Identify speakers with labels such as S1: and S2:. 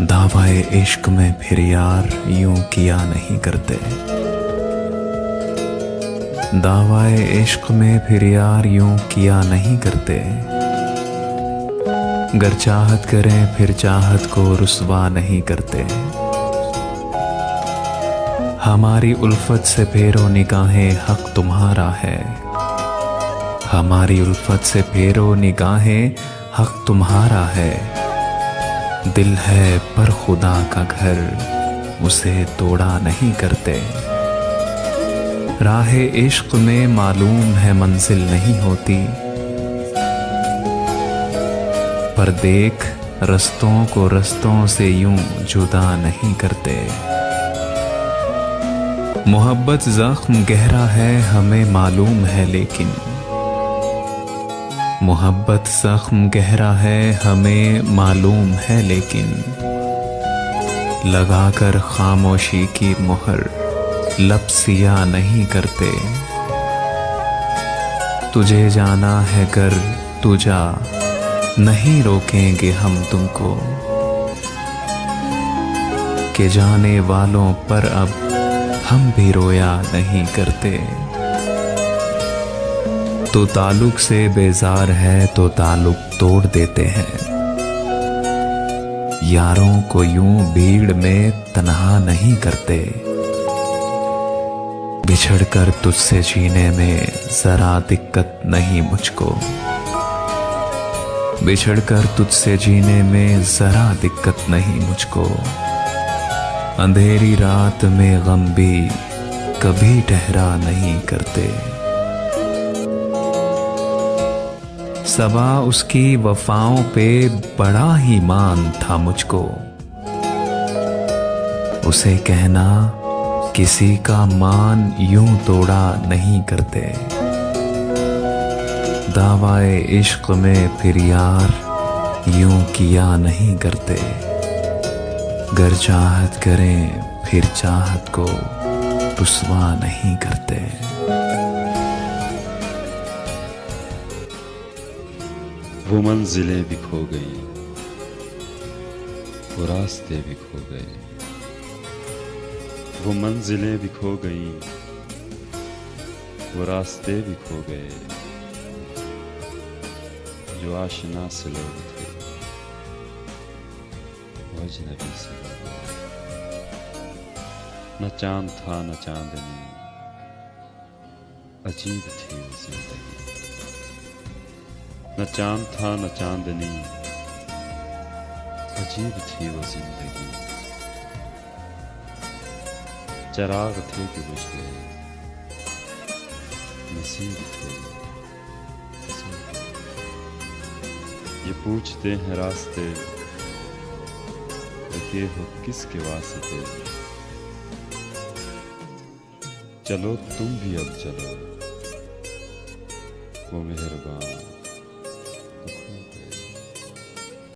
S1: दावाए इश्क में फिर यार यूं किया नहीं करते, दावाए इश्क में फिर यार यूं किया नहीं करते। गर चाहत करें फिर चाहत को रुसवा नहीं करते। हमारी उल्फत से फेरो निगाहें हक तुम्हारा है, हमारी उल्फत से फेरो निगाहें हक तुम्हारा है। दिल है पर खुदा का घर उसे तोड़ा नहीं करते। राहे इश्क में मालूम है मंजिल नहीं होती, पर देख रस्तों को रस्तों से यूं जुदा नहीं करते। मोहब्बत जख्म गहरा है हमें मालूम है, लेकिन मोहब्बत जख्म गहरा है हमें मालूम है, लेकिन लगाकर खामोशी की मुहर लब सिया नहीं करते। तुझे जाना है कर तू जा, नहीं रोकेंगे हम तुमको, कि जाने वालों पर अब हम भी रोया नहीं करते। तो ताल्लुक से बेजार है तो ताल्लुक तोड़ देते हैं, यारों को यूं भीड़ में तन्हा नहीं करते। बिछड़कर तुझसे जीने में जरा दिक्कत नहीं मुझको, बिछड़कर तुझसे जीने में जरा दिक्कत नहीं मुझको। अंधेरी रात में गम भी कभी ठहरा नहीं करते। सबा उसकी वफाओं पे बड़ा ही मान था मुझको, उसे कहना किसी का मान यूं तोड़ा नहीं करते। दावाए इश्क में फिर यार यूं किया नहीं करते। गर चाहत करें फिर चाहत को रुसवा नहीं करते।
S2: वो मंजिलें भी खो गई, वो रास्ते भी खो गए, वो मंजिलें भी खो गई, वो रास्ते भी खो गए। जो आशना से लोग थे वो अजनबी से हो गए। न चांद था न चांदनी, अजीब थी वो जिंदगी। न चांद था न चांदनी, अजीब थी वो जिंदगी। चराग थे कि बुझ गए, नसीब थे ये पूछते हैं रास्ते, रुके हो किसके वास्ते। चलो तुम भी अब चलो, वो मेहरबान